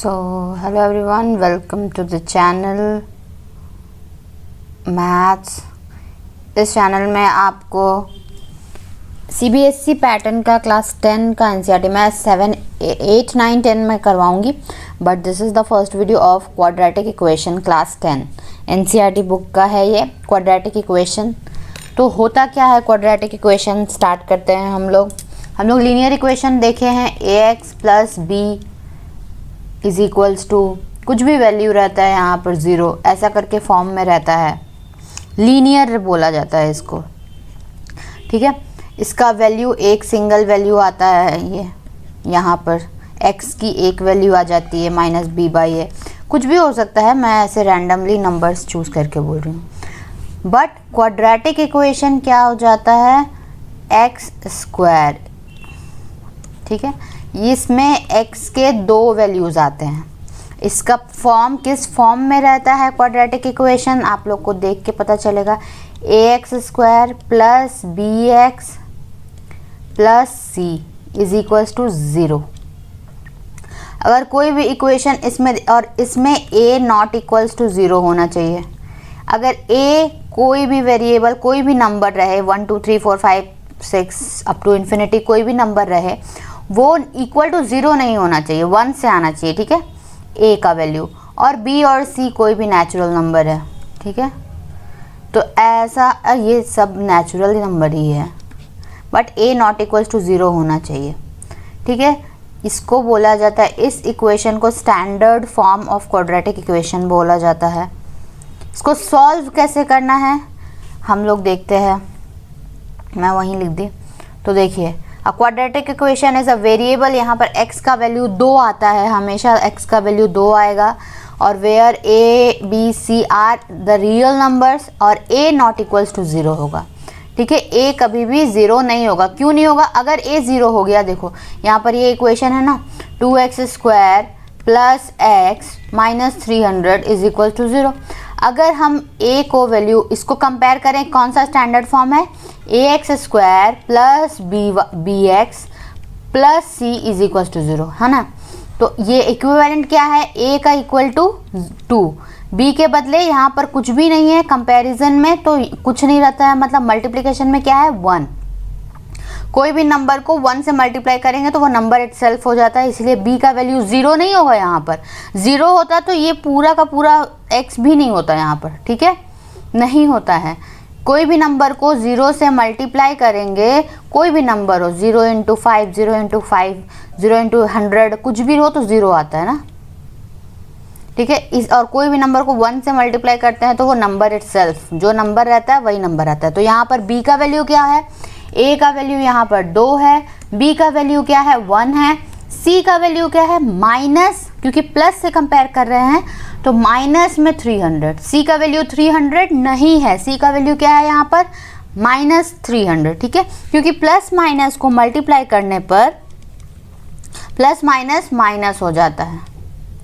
Hello everyone, welcome to the channel maths. इस channel में आपको CBSE पैटर्न का क्लास 10 का NCERT मैं 7, 8, 9, 10 में करवाऊंगी, but this is the first video of quadratic equation class 10। NCERT book का है ये क्वाड्रेटिक इक्वेशन। तो होता क्या है क्वाड्रेटिक इक्वेशन, स्टार्ट करते हैं हम लोग लीनियर इक्वेशन देखे हैं। ax plus B is equals to कुछ भी वैल्यू रहता है यहाँ पर 0, ऐसा करके फॉर्म में रहता है। लीनियर बोला जाता है इसको, ठीक है। इसका वैल्यू एक सिंगल वैल्यू आता है, ये यहाँ पर x की एक वैल्यू आ जाती है -b/a। कुछ भी हो सकता है, मैं ऐसे रैंडमली नंबर्स चूज़ करके बोल रही हूँ। बट क्वाड्रेटिक इक्वेशन क्या हो जाता है, x², ठीक है। इसमें x के 2 वैल्यूज़ आते हैं। इसका फॉर्म किस फॉर्म में रहता है क्वाड्रेटिक इक्वेशन, आप लोग को देख के पता चलेगा। ax² plus bx plus c is equals to 0। अगर कोई भी इक्वेशन इसमें और इसमें a नॉट इक्वल्स टू 0 होना चाहिए। अगर a कोई भी वेरिएबल, कोई भी नंबर रहे, 1 2 3 4 5 6 अप टू इन्फिनिटी, कोई भी नंबर रहे, वो इक्वल टू 0 नहीं होना चाहिए, 1 से आना चाहिए, ठीक है, a का वैल्यू। और b और c कोई भी नेचुरल नंबर है, ठीक है। तो ऐसा ये सब नेचुरल नंबर ही है, but a not equals to 0 होना चाहिए, ठीक है। इसको बोला जाता है, इस इक्वेशन को standard form of quadratic equation बोला जाता है। इसको सॉल्व कैसे करना है हम लोग देखते हैं, मैं वहीं लिख दी। तो देखिए, a quadratic equation is a variable, यहाँ पर x का वैल्यू 2 आता है, हमेशा x का वैल्यू 2 आएगा। और where a b c are the real numbers और a नॉट इक्वल्स टू 0 होगा, ठीक है। a कभी भी 0 नहीं होगा। क्यों नहीं होगा? अगर a 0 हो गया, देखो यहाँ पर ये इक्वेशन है ना, 2x² plus x minus 300 is equal to 0। अगर हम a को वैल्यू, इसको कंपेयर करें, कौन सा स्टैंडर्ड फॉर्म है, ax² plus bx plus c is equal to 0, है ना। तो ये इक्विवेलेंट क्या है, a का इक्वल टू 2, b के बदले यहाँ पर कुछ भी नहीं है, कंपैरिजन में तो कुछ नहीं रहता है, मतलब मल्टीप्लिकेशन में क्या है, 1। कोई भी नंबर को 1 से मल्टीप्लाई करेंगे तो वो नंबर इटसेल्फ हो जाता है, इसलिए b का वैल्यू 0 नहीं होगा। यहाँ पर 0 होता तो ये पूरा का पूरा x भी नहीं होता यहाँ पर, ठीक है, नहीं होता है। कोई भी नंबर को 0 से मल्टीप्लाई करेंगे, कोई भी नंबर हो, 0 × 5, 0 × 5, 0 × 100, कुछ भी हो तो 0 आता है ना, ठीक है। इस और कोई भी नंबर को 1 से मल्टीप्लाई करते हैं तो वो नंबर इटसेल्फ, जो नंबर रहता है वही नंबर आता है। तो यहाँ पर b का वैल्यू क्या है, a का वैल्यू यहाँ पर 2 है, b का वैल्यू क्या है, 1 है, c का वैल्यू क्या है, माइनस, क्योंकि प्लस से कंपेयर कर रहे हैं तो माइनस में 300। c का वैल्यू 300 नहीं है, c का वैल्यू क्या है यहाँ पर, -300, ठीक है। क्योंकि प्लस माइनस को मल्टीप्लाई करने पर प्लस माइनस माइनस हो जाता है,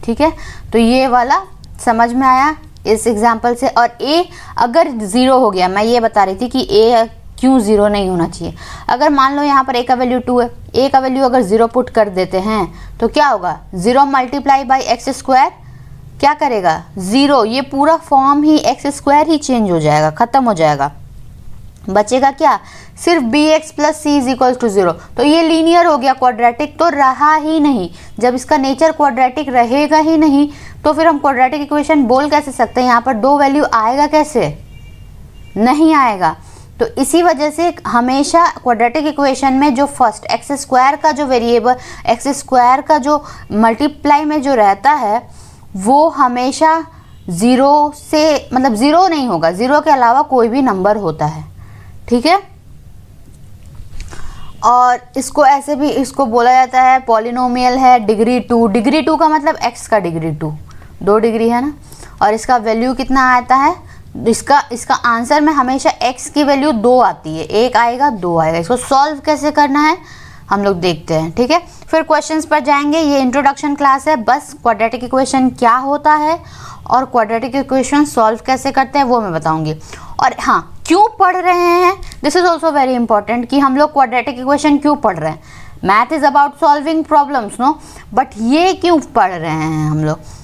ठीक है। तो ये वाला समझ में आया इस एग्जाम्पल से। और a अगर 0 हो गया, मैं ये बता रही थी कि a क्यों 0 नहीं होना चाहिए। अगर मान लो यहाँ पर a का वैल्यू 2 है, a का वैल्यू अगर 0 पुट कर देते हैं तो क्या होगा, 0 मल्टीप्लाई बाई x² क्या करेगा, 0। ये पूरा फॉर्म ही x² ही चेंज हो जाएगा, ख़त्म हो जाएगा। बचेगा क्या, सिर्फ bx plus c is equal to 0। तो ये लीनियर हो गया, क्वाड्रेटिक तो रहा ही नहीं। जब इसका नेचर क्वाड्रेटिक रहेगा ही नहीं तो फिर हम क्वाड्रेटिक इक्वेशन बोल कैसे सकते हैं। यहाँ पर 2 वैल्यू आएगा कैसे, नहीं आएगा। तो इसी वजह से हमेशा क्वाड्रेटिक इक्वेशन में जो फर्स्ट x² का जो वेरिएबल, x² का जो मल्टीप्लाई में जो रहता है वो हमेशा 0 से, मतलब 0 नहीं होगा, 0 के अलावा कोई भी नंबर होता है, ठीक है। और इसको ऐसे भी इसको बोला जाता है पॉलिनोमियल है डिग्री 2। डिग्री 2 का मतलब x का डिग्री 2 डिग्री है ना। और इसका वैल्यू कितना आता है, इसका आंसर में हमेशा x की वैल्यू 2 आती है, 1 आएगा 2 आएगा। इसको सॉल्व कैसे करना है हम लोग देखते हैं, ठीक है। फिर क्वेश्चंस पर जाएंगे। ये इंट्रोडक्शन क्लास है, बस क्वाड्रेटिक इक्वेशन क्या होता है और क्वाड्रेटिक इक्वेशन सॉल्व कैसे करते हैं वो मैं बताऊंगी। और हाँ, क्यों पढ़ रहे हैं, this is also very important कि हम लोग क्वाड्रेटिक इक्वेशन क्यों पढ़ रहे हैं। Math is about solving problems no, but ये क्यों पढ़ रहे हैं हम लोग?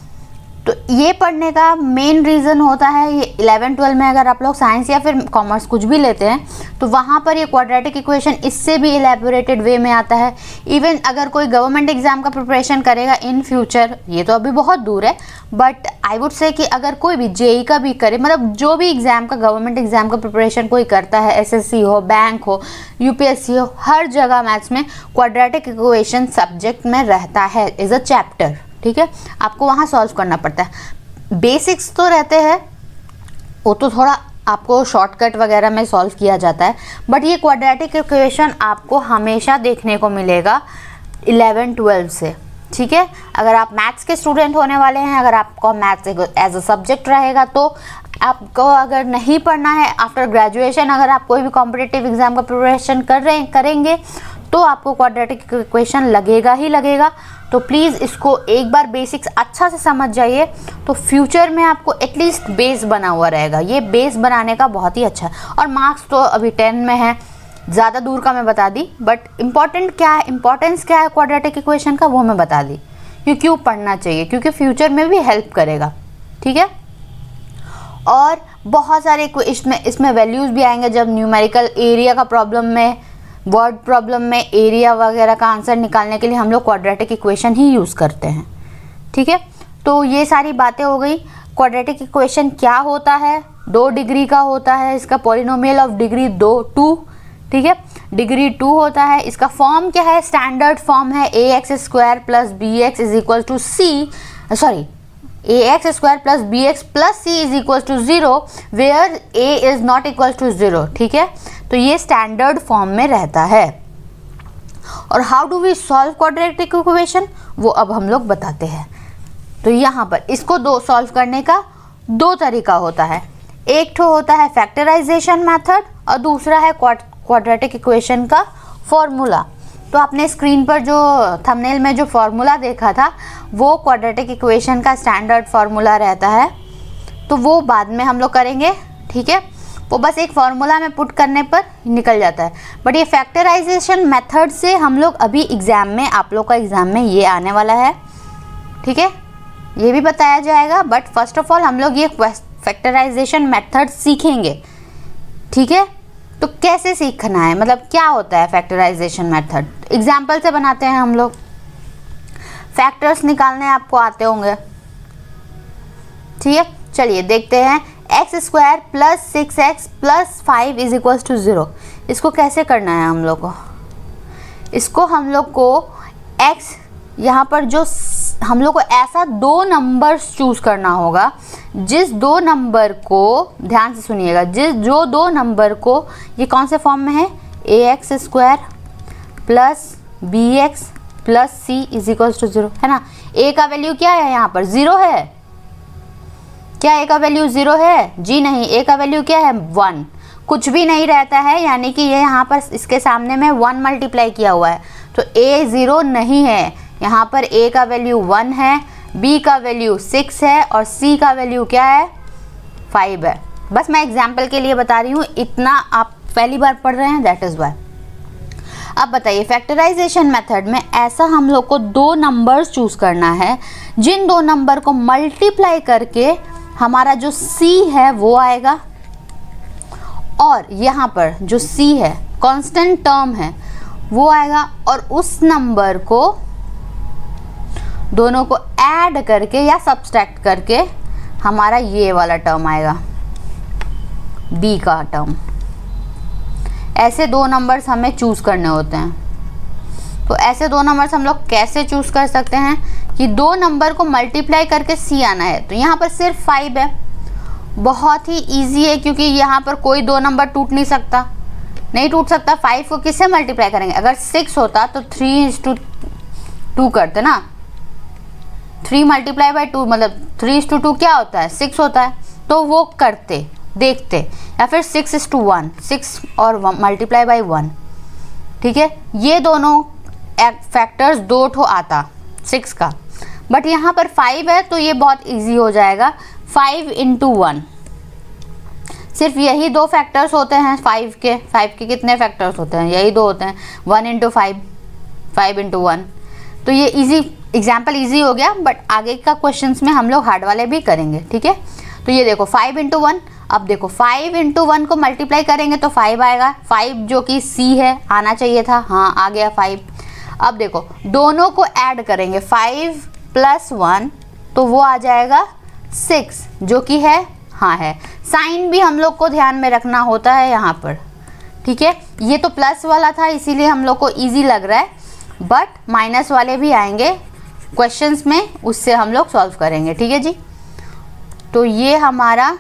तो ये पढ़ने का मेन रीज़न होता है, ये 11-12 में अगर आप लोग साइंस या फिर कॉमर्स कुछ भी लेते हैं तो वहाँ पर ये क्वाड्रेटिक इक्वेशन इससे भी इलेबोरेटेड वे में आता है। इवन अगर कोई गवर्नमेंट एग्जाम का प्रिपरेशन करेगा इन फ्यूचर, ये तो अभी बहुत दूर है, बट आई वुड से कि अगर कोई भी जेई का भी करे, मतलब जो भी एग्ज़ाम का गवर्नमेंट एग्जाम का प्रिपरेशन कोई करता है, एसएससी हो, बैंक हो, यूपीएससी हो, हर जगह मैथ्स में क्वाड्रेटिक इक्वेशन सब्जेक्ट में रहता है एज अ चैप्टर। ठीक है, आपको वहाँ सॉल्व करना पड़ता है। बेसिक्स तो रहते हैं, वो तो थोड़ा आपको शॉर्टकट वगैरह में सॉल्व किया जाता है, बट ये क्वाड्रेटिक इक्वेशन आपको हमेशा देखने को मिलेगा 11-12 से। ठीक है, अगर आप मैथ्स के स्टूडेंट होने वाले हैं, अगर आपको मैथ्स एज अ सब्जेक्ट रहेगा, तो आपको अगर नहीं पढ़ना है आफ्टर ग्रेजुएशन, अगर आप कोई भी कॉम्पिटिटिव एग्जाम का प्रिपरेशन करेंगे तो आपको क्वाड्रेटिक इक्वेशन लगेगा ही लगेगा। तो प्लीज़ इसको एक बार बेसिक्स अच्छा से समझ जाइए, तो फ्यूचर में आपको एटलीस्ट बेस बना हुआ रहेगा। ये बेस बनाने का बहुत ही अच्छा है। और मार्क्स तो अभी 10 में है, ज़्यादा दूर का मैं बता दी, बट इम्पॉर्टेंस क्या है क्वाड्रेटिक इक्वेशन का, वो मैं बता दी। क्यों पढ़ना चाहिए, क्योंकि फ्यूचर में भी हेल्प करेगा। ठीक है, और बहुत सारे इसमें वैल्यूज़ भी आएंगे जब न्यूमेरिकल एरिया का प्रॉब्लम में, वर्ड प्रॉब्लम में एरिया वगैरह का आंसर निकालने के लिए हम लोग क्वाड्रेटिक इक्वेशन ही यूज़ करते हैं। ठीक है, तो ये सारी बातें हो गई। क्वाड्रेटिक इक्वेशन क्या होता है, 2 डिग्री का होता है, इसका पॉलिनोमियल ऑफ डिग्री 2। ठीक है, डिग्री 2 होता है। इसका फॉर्म क्या है, स्टैंडर्ड फॉर्म है ax² + bx = c, sorry ax² + bx + c = 0 where a is not equal to 0। ठीक है, तो ये स्टैंडर्ड फॉर्म में रहता है। और how do we solve quadratic equation, वो अब हम लोग बताते हैं। तो यहाँ पर इसको सॉल्व करने का 2 तरीका होता है। एक तो होता है फैक्टराइजेशन मेथड और दूसरा है क्वाड्रेटिक इक्वेशन का फॉर्मूला। तो आपने स्क्रीन पर जो थंबनेल में जो फॉर्मूला देखा था वो क्वाड्रेटिक इक्वेशन का स्टैंडर्ड फॉर्मूला रहता है, तो वो बाद में हम लोग करेंगे। ठीक है, वो बस एक फॉर्मूला में पुट करने पर निकल जाता है। बट ये फैक्टराइजेशन मेथड से हम लोग अभी एग्ज़ाम में, आप लोग का एग्ज़ाम में ये आने वाला है। ठीक है, ये भी बताया जाएगा, बट फर्स्ट ऑफ ऑल हम लोग ये फैक्टराइजेशन मेथड सीखेंगे। ठीक है, तो कैसे सीखना है, मतलब क्या होता है फैक्टराइजेशन मेथड, एग्जाम्पल से बनाते हैं हम लोग। फैक्टर्स निकालने आपको आते होंगे। ठीक है, चलिए देखते हैं। x² + 6x + 5 = 0। इसको कैसे करना है हम लोग को? इसको हम लोग को x, यहाँ पर जो हम लोग को ऐसा 2 नंबर्स चूज़ करना होगा, जिस 2 नंबर को, ध्यान से सुनिएगा, जो 2 नंबर को, ये कौन से फॉर्म में है, ax² + bx + c = 0 है ना। a का वैल्यू क्या है, यहाँ पर 0 है। क्या a का वैल्यू 0 है? जी नहीं, a का वैल्यू क्या है, 1। कुछ भी नहीं रहता है, यानी कि ये यहाँ पर इसके सामने में 1 मल्टीप्लाई किया हुआ है, तो a 0 नहीं है। यहाँ पर a का वैल्यू 1 है, b का वैल्यू 6 है और c का वैल्यू क्या है, 5 है। बस मैं एग्जाम्पल के लिए बता रही हूँ, इतना आप पहली बार पढ़ रहे हैं, दैट इज़ वाई। अब बताइए, फैक्टराइजेशन मेथड में ऐसा हम लोग को 2 नंबर्स चूज़ करना है, जिन 2 नंबर को मल्टीप्लाई करके हमारा जो c है वो आएगा, और यहाँ पर जो c है कांस्टेंट टर्म है वो आएगा, और उस नंबर को दोनों को ऐड करके या सब्सट्रैक्ट करके हमारा ये वाला टर्म आएगा, b का टर्म। ऐसे 2 नंबर्स हमें चूज़ करने होते हैं। तो ऐसे 2 नंबर्स हम लोग कैसे चूज़ कर सकते हैं कि 2 नंबर को मल्टीप्लाई करके c आना है। तो यहाँ पर सिर्फ 5 है, बहुत ही इजी है, क्योंकि यहाँ पर कोई 2 नंबर टूट नहीं सकता, नहीं टूट सकता। 5 को किससे मल्टीप्लाई करेंगे, अगर 6 होता तो 3:2 करते ना, 3 × 2 मतलब 3:2 क्या होता है, 6 होता है, तो वो करते देखते, या फिर 6:1, 6 और मल्टीप्लाई बाई 1। ठीक है, ये दोनों फैक्टर्स 2 ठो आता 6 का, बट यहाँ पर 5 है तो ये बहुत इजी हो जाएगा, 5 × 1। सिर्फ यही 2 फैक्टर्स होते हैं 5 के कितने फैक्टर्स होते हैं, यही 2 होते हैं, 1 × 5 5 इंटू 1। तो ये इजी एग्जाम्पल ईजी हो गया, बट आगे का क्वेश्चंस में हम लोग हार्ड वाले भी करेंगे, ठीक है। तो ये देखो 5 इंटू 1, अब देखो 5 इंटू 1 को मल्टीप्लाई करेंगे तो 5 आएगा, 5 जो कि सी है आना चाहिए था, हाँ आ गया 5। अब देखो दोनों को ऐड करेंगे 5 प्लस 1 तो वो आ जाएगा 6 जो कि है, हाँ है। साइन भी हम लोग को ध्यान में रखना होता है यहाँ पर, ठीक है। ये तो प्लस वाला था इसीलिए हम लोग को इजी लग रहा है, बट माइनस वाले भी आएंगे क्वेश्चंस में, उससे हम लोग सॉल्व करेंगे, ठीक है जी। तो ये हमारा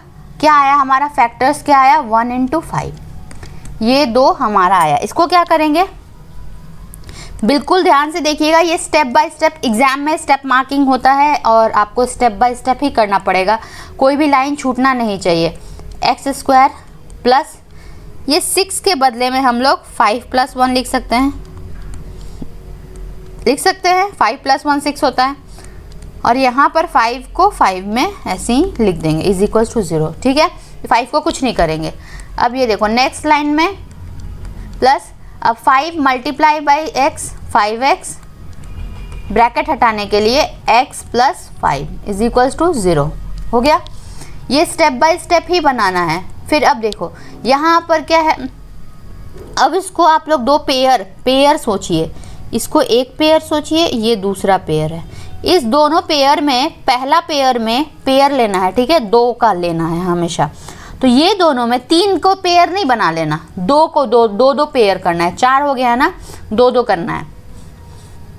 क्या आया, हमारा फैक्टर्स क्या आया 1 इंटू 5, ये 2 हमारा आया। इसको क्या करेंगे, बिल्कुल ध्यान से देखिएगा, ये स्टेप बाय स्टेप एग्जाम में स्टेप मार्किंग होता है और आपको स्टेप बाय स्टेप ही करना पड़ेगा, कोई भी लाइन छूटना नहीं चाहिए। एक्स स्क्वायर प्लस ये 6 के बदले में हम लोग 5 प्लस 1 लिख सकते हैं, 5 प्लस 1 6 होता है, और यहाँ पर 5 को 5 में ऐसे ही लिख देंगे इज इक्वल्स टू 0, ठीक है। 5 को कुछ नहीं करेंगे। अब ये देखो नेक्स्ट लाइन में प्लस, अब 5 multiply by x 5x, bracket हटाने के लिए x plus 5 is equals to 0 हो गया। ये स्टेप बाय स्टेप ही बनाना है। फिर अब देखो यहाँ पर क्या है, अब इसको आप लोग दो पेयर सोचिए, इसको एक पेयर सोचिए, ये दूसरा पेयर है। इस दोनों पेयर में पहला पेयर में पेयर लेना है, ठीक है, 2 का लेना है हमेशा। तो ये दोनों में 3 को पेयर नहीं बना लेना, 2 को दो पेयर करना है, 4 हो गया ना, 2 करना है।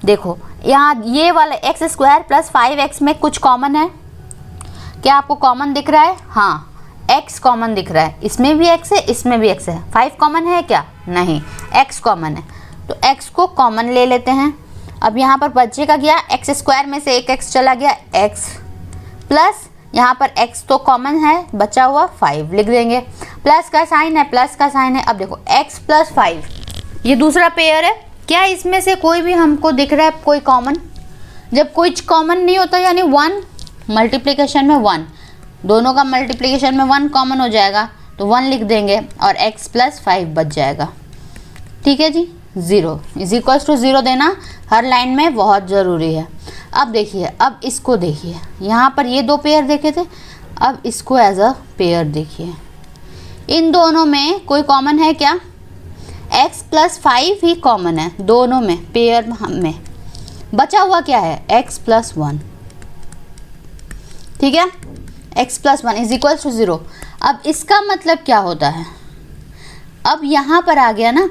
देखो यहाँ ये वाला एक्स स्क्वायर प्लस 5x में कुछ कॉमन है क्या, आपको कॉमन दिख रहा है, हाँ x कॉमन दिख रहा है, इसमें भी x है इसमें भी x है। 5 कॉमन है क्या, नहीं, x कॉमन है, तो x को कॉमन ले लेते हैं। अब यहाँ पर बच्चे गया एक्स स्क्वायर में से एक x चला गया, x प्लस यहाँ पर x तो कॉमन है, बचा हुआ 5 लिख देंगे, प्लस का साइन है, प्लस का साइन है। अब देखो x प्लस 5 ये दूसरा पेयर है, क्या इसमें से कोई भी हमको दिख रहा है कोई कॉमन, जब कोई कॉमन नहीं होता यानी 1 मल्टीप्लिकेशन में 1, दोनों का मल्टीप्लिकेशन में 1 कॉमन हो जाएगा तो 1 लिख देंगे और x प्लस 5 बच जाएगा, ठीक है जी। 0 इज इक्वल्स टू 0 देना हर लाइन में बहुत ज़रूरी है। अब देखिए, अब इसको देखिए, यहाँ पर ये 2 पेयर देखे थे, अब इसको एज अ पेयर देखिए, इन दोनों में कोई कॉमन है क्या, x प्लस 5 ही कॉमन है दोनों में, पेयर में बचा हुआ क्या है x प्लस 1, ठीक है, x plus 1 is equals to 0। अब इसका मतलब क्या होता है, अब यहाँ पर आ गया ना,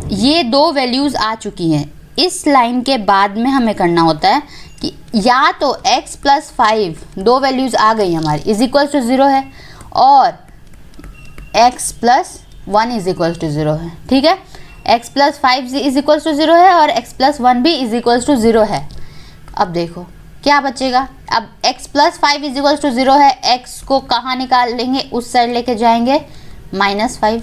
ये 2 वैल्यूज़ आ चुकी हैं, इस लाइन के बाद में हमें करना होता है कि या तो x प्लस 5 2 वैल्यूज़ आ गई हमारी इज इक्वल्स टू 0 है, और x plus 1 is equals to 0 है, ठीक है। x plus 5 is equals to 0 है और x प्लस 1 भी इज इक्वल्स टू 0 है। अब देखो क्या बचेगा, अब x plus 5 is equals to 0 है, x को कहाँ निकाल लेंगे, उस साइड लेके जाएंगे -5,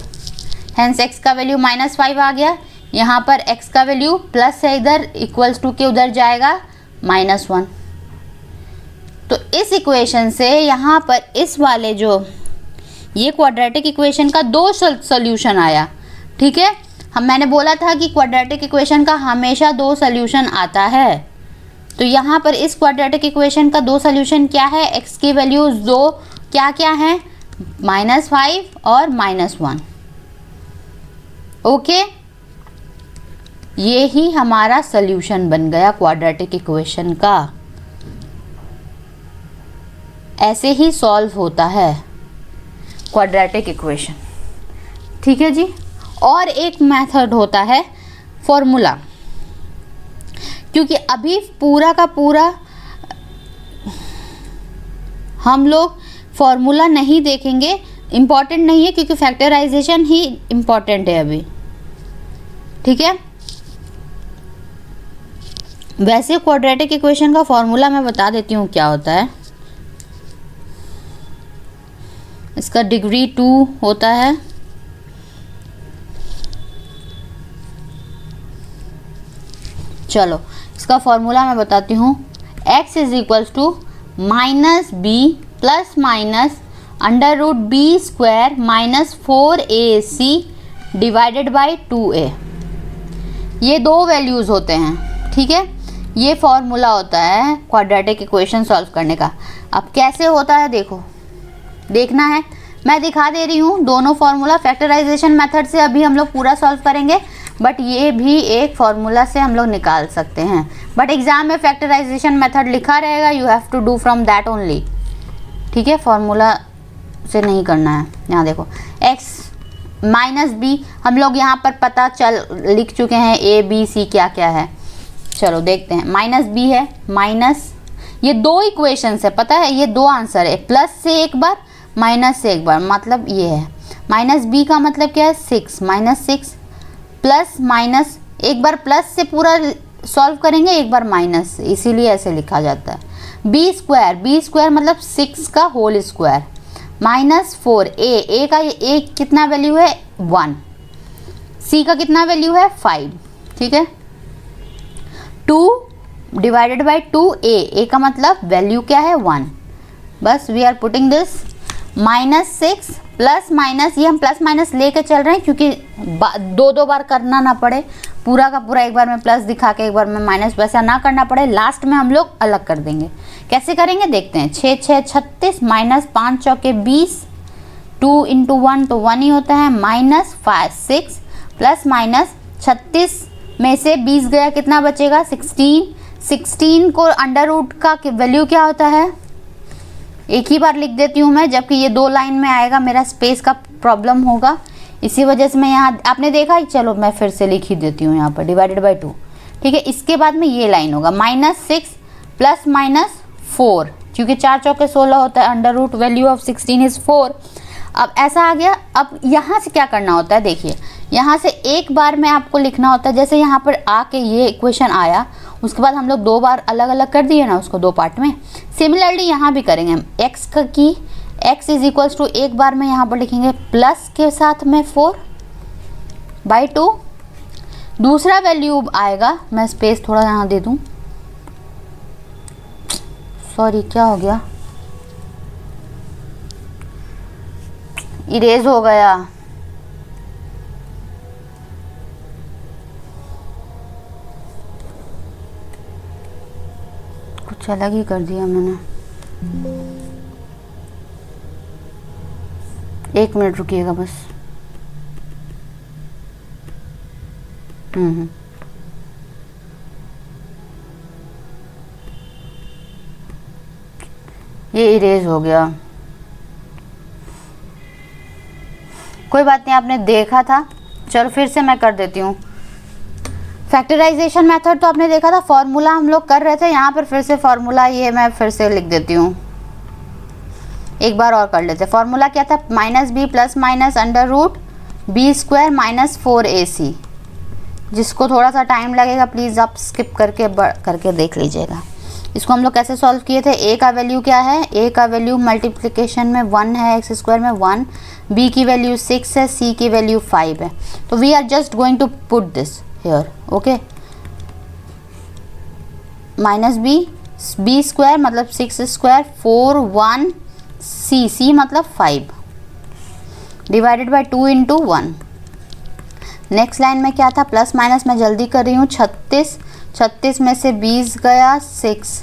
हेंस x का वैल्यू -5 आ गया। यहाँ पर x का वैल्यू प्लस है इधर, इक्वल्स टू के उधर जाएगा -1। तो इस इक्वेशन से यहाँ पर इस वाले जो ये क्वाड्रेटिक इक्वेशन का 2 सॉल्यूशन आया, ठीक है। मैंने बोला था कि क्वाड्रेटिक इक्वेशन का हमेशा 2 सॉल्यूशन आता है, तो यहाँ पर इस क्वाड्रेटिक इक्वेशन का 2 सॉल्यूशन क्या है, x की वैल्यूज 2 क्या क्या है, -5 और -1, ओके। ये ही हमारा सॉल्यूशन बन गया क्वाड्रेटिक इक्वेशन का। ऐसे ही सॉल्व होता है क्वाड्रेटिक इक्वेशन, ठीक है जी। और एक मेथड होता है फॉर्मूला, क्योंकि अभी पूरा का पूरा हम लोग फॉर्मूला नहीं देखेंगे, इम्पॉर्टेंट नहीं है, क्योंकि फैक्टराइजेशन ही इम्पॉर्टेंट है अभी, ठीक है। वैसे क्वाड्रेटिक इक्वेशन का फॉर्मूला मैं बता देती हूँ क्या होता है। इसका डिग्री 2 होता है, चलो इसका फॉर्मूला मैं बताती हूँ। x is equals to -b plus minus √b² -4ac divided by 2a। ये 2 वैल्यूज़ होते हैं, ठीक है, ये फॉर्मूला होता है क्वाड्रेटिक इक्वेशन सॉल्व करने का। अब कैसे होता है देखो, देखना है, मैं दिखा दे रही हूँ दोनों फॉर्मूला। फैक्टराइजेशन मेथड से अभी हम लोग पूरा सॉल्व करेंगे, बट ये भी एक फॉर्मूला से हम लोग निकाल सकते हैं, बट एग्जाम में फैक्टराइजेशन मेथड लिखा रहेगा, you have to do from that only. ठीक है, फॉर्मूला से नहीं करना है। यहाँ देखो x माइनस बी, हम लोग यहाँ पर पता चल लिख चुके हैं a b c क्या क्या है। चलो देखते हैं, माइनस बी है, माइनस, ये दो इक्वेशंस है, पता है, ये दो आंसर है, प्लस से एक बार माइनस से एक बार, मतलब ये है माइनस बी का मतलब क्या है 6, माइनस 6 प्लस माइनस, एक बार प्लस से पूरा सॉल्व करेंगे, एक बार माइनस से, इसीलिए ऐसे लिखा जाता है। बी स्क्वायर मतलब 6 का होल स्क्वायर, माइनस 4 ए का ए कितना वैल्यू है 1, सी का कितना वैल्यू है 5। ठीक है, 2 डिवाइडेड बाई 2 ए का मतलब वैल्यू क्या है 1। बस we are putting this minus 6 plus minus, ये हम प्लस माइनस लेके चल रहे हैं क्योंकि दो बार करना ना पड़े, पूरा का पूरा एक बार में प्लस दिखा के एक बार में माइनस, वैसा ना करना पड़े, लास्ट में हम लोग अलग कर देंगे। कैसे करेंगे देखते हैं, 6 6 36 माइनस 5 चौके 20, 2 इंटू 1 तो 1 ही होता है, माइनस 5 6 प्लस माइनस 36 में से 20 गया, कितना बचेगा 16। 16 को अंडर रूट का वैल्यू क्या होता है, एक ही बार लिख देती हूँ मैं, जबकि ये दो लाइन में आएगा, मेरा स्पेस का प्रॉब्लम होगा, इसी वजह से मैं यहाँ, आपने देखा ही, चलो मैं फिर से लिख ही देती हूँ यहाँ पर डिवाइडेड बाई 2। ठीक है, इसके बाद में ये लाइन होगा माइनस 6 प्लस माइनस 4, क्योंकि 4 चौके 16 होता है, under root value of 16 is 4। अब ऐसा आ गया। अब यहाँ से क्या करना होता है, देखिए यहाँ से एक बार में आपको लिखना होता है, जैसे यहाँ पर आके ये इक्वेशन आया, उसके बाद हम लोग दो बार अलग अलग कर दिए ना उसको, दो पार्ट में। सिमिलरली यहाँ भी करेंगे हम, एक्स का की एक्स इज इक्वल्स टू, एक बार में यहाँ पर लिखेंगे प्लस के साथ में 4/2। दूसरा वैल्यू आएगा, मैं स्पेस थोड़ा यहाँ दे दूँ, सॉरी क्या हो गया, इरेज हो गया। कुछ अलग ही कर दिया मैंने, 1 मिनट रुकिएगा बस। ये इरेज हो गया, कोई बात नहीं, आपने देखा था, चलो फिर से मैं कर देती हूँ। फैक्टराइजेशन मेथड तो आपने देखा था, फॉर्मूला हम लोग कर रहे थे, यहाँ पर फिर से फॉर्मूला ये मैं फिर से लिख देती हूँ, एक बार और कर लेते। फॉर्मूला क्या था, minus B plus minus under root B square minus 4ac। जिसको थोड़ा सा टाइम लगेगा प्लीज़ आप स्किप करके देख लीजिएगा। इसको हम लोग कैसे सॉल्व किए थे, ए का वैल्यू क्या है, ए का वैल्यू मल्टीप्लिकेशन में 1 है, एक्स स्क्वायर में 1, बी की वैल्यू 6 है, सी की वैल्यू 5 है। तो we are just going to put this here, okay. Minus B square मतलब 6 स्क्वायर 4 1 सी मतलब 5 divided by 2 into 1। Next line में क्या था, प्लस माइनस मैं जल्दी कर रही हूँ, 36 में से 20 गया 6,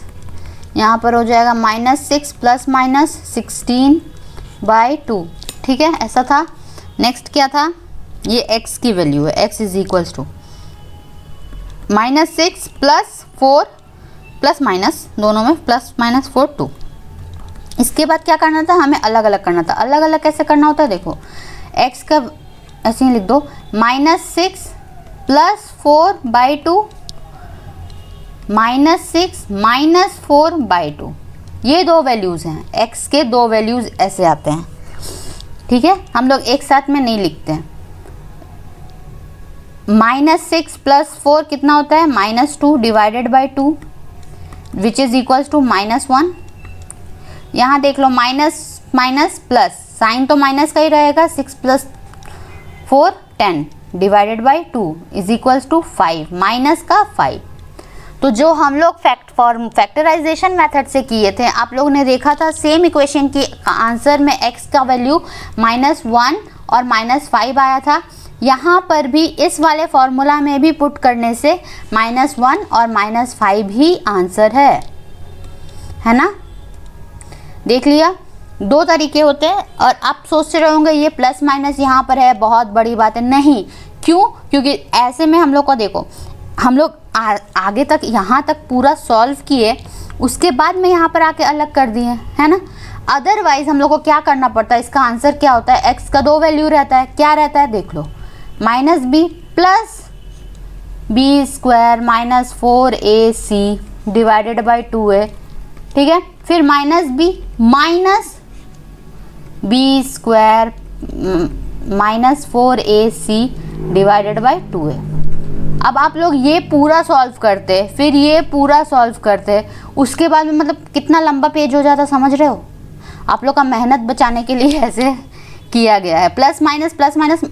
यहाँ पर हो जाएगा -6 प्लस माइनस 16/2। ठीक है, ऐसा था। नेक्स्ट क्या था, ये x की वैल्यू है, x इज इक्वल्स टू -6 प्लस 4 प्लस माइनस दोनों में प्लस माइनस 4 2। इसके बाद क्या करना था, हमें अलग अलग करना था। अलग अलग कैसे करना होता है, देखो x का ऐसे ही लिख दो, -6 प्लस 4/2 -6 -4/2। ये दो वैल्यूज़ हैं, x के दो वैल्यूज़ ऐसे आते हैं। ठीक है, हम लोग एक साथ में नहीं लिखते हैं। -6 प्लस 4 कितना होता है, -2 divided by 2 which is equals to -1। यहाँ देख लो माइनस माइनस प्लस, साइन तो माइनस का ही रहेगा, 6 plus 4 10 divided by 2 is equals to 5, minus का 5। तो जो हम लोग फैक्टराइजेशन मेथड से किए थे, आप लोगों ने देखा था सेम इक्वेशन की आंसर में x का वैल्यू -1 और -5 आया था। यहाँ पर भी इस वाले फॉर्मूला में भी पुट करने से -1 और -5 ही आंसर है ना। देख लिया, दो तरीके होते हैं। और आप सोचते रहोगे ये प्लस माइनस यहाँ पर है, बहुत बड़ी बात है। नहीं, क्यों? क्योंकि ऐसे में हम लोग को देखो, हम लोग आगे तक यहाँ तक पूरा सॉल्व किए, उसके बाद में यहाँ पर आके अलग कर दिए, है ना। अदरवाइज हम लोग को क्या करना पड़ता है, इसका आंसर क्या होता है, x का 2 वैल्यू रहता है, क्या रहता है देख लो, -b plus b square minus 4ac divided by 2a, ठीक है। फिर -b minus b square minus 4ac divided by 2a। अब आप लोग ये पूरा सॉल्व करते, फिर ये पूरा सॉल्व करते, उसके बाद में मतलब कितना लंबा पेज हो जाता, समझ रहे हो। आप लोग का मेहनत बचाने के लिए ऐसे किया गया है। प्लस माइनस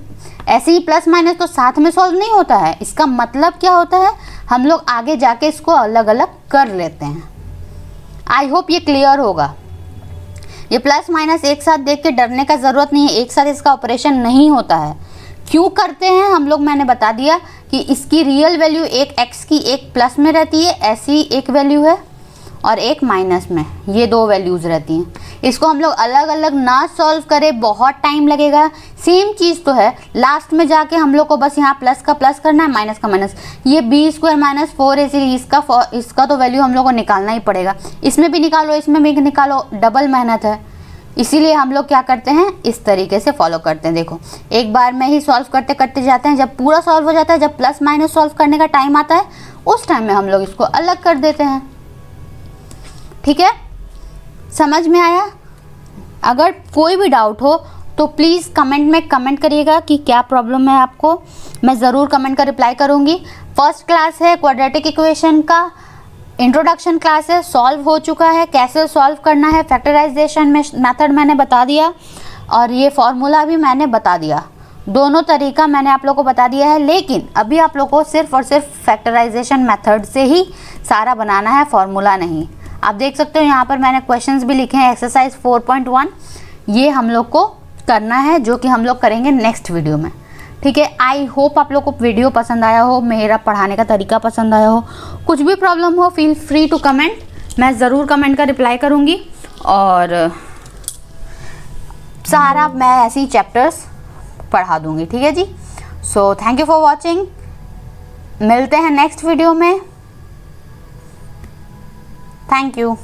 ऐसे ही प्लस माइनस तो साथ में सॉल्व नहीं होता है। इसका मतलब क्या होता है, हम लोग आगे जाके इसको अलग अलग कर लेते हैं। आई होप ये क्लियर होगा। ये प्लस माइनस एक साथ देख के डरने का ज़रूरत नहीं है, एक साथ इसका ऑपरेशन नहीं होता है। क्यों करते हैं हम लोग, मैंने बता दिया कि इसकी रियल वैल्यू एक x की एक प्लस में रहती है, ऐसी एक वैल्यू है, और एक माइनस में, ये दो वैल्यूज़ रहती हैं। इसको हम लोग अलग अलग ना सॉल्व करें, बहुत टाइम लगेगा। सेम चीज़ तो है, लास्ट में जाके हम लोग को बस यहाँ प्लस का प्लस करना है, माइनस का माइनस। ये b स्क्वायर माइनस 4ac इसका तो वैल्यू हम लोग को निकालना ही पड़ेगा। इसमें भी निकालो, इसमें भी निकालो, डबल मेहनत है। इसीलिए हम लोग क्या करते हैं, इस तरीके से फॉलो करते हैं। देखो, एक बार में ही सॉल्व करते करते जाते हैं। जब पूरा सॉल्व हो जाता है, जब प्लस माइनस सॉल्व करने का टाइम आता है, उस टाइम में हम लोग इसको अलग कर देते हैं। ठीक है, समझ में आया? अगर कोई भी डाउट हो तो प्लीज़ कमेंट में कमेंट करिएगा कि क्या प्रॉब्लम है आपको। मैं ज़रूर कमेंट का रिप्लाई करूँगी। फर्स्ट क्लास है क्वाड्रेटिक इक्वेशन का, इंट्रोडक्शन क्लास है, सॉल्व हो चुका है, कैसे सॉल्व करना है, फैक्टराइजेशन में मेथड मैंने बता दिया, और ये फॉर्मूला भी मैंने बता दिया। दोनों तरीका मैंने आप लोगों को बता दिया है। लेकिन अभी आप लोगों को सिर्फ और सिर्फ फैक्टराइजेशन मेथड से ही सारा बनाना है, फॉर्मूला नहीं। आप देख सकते हो यहाँ पर मैंने क्वेश्चंस भी लिखे हैं। एक्सरसाइज 4.1 ये हम लोग को करना है, जो कि हम लोग करेंगे नेक्स्ट वीडियो में। ठीक है, आई होप आप लोग को वीडियो पसंद आया हो, मेरा पढ़ाने का तरीका पसंद आया हो। कुछ भी प्रॉब्लम हो, फील फ्री टू कमेंट, मैं ज़रूर कमेंट का रिप्लाई करूँगी। और सारा मैं ऐसे ही चैप्टर्स पढ़ा दूँगी। ठीक है जी। So thank you for watching, मिलते हैं नेक्स्ट वीडियो में। Thank you.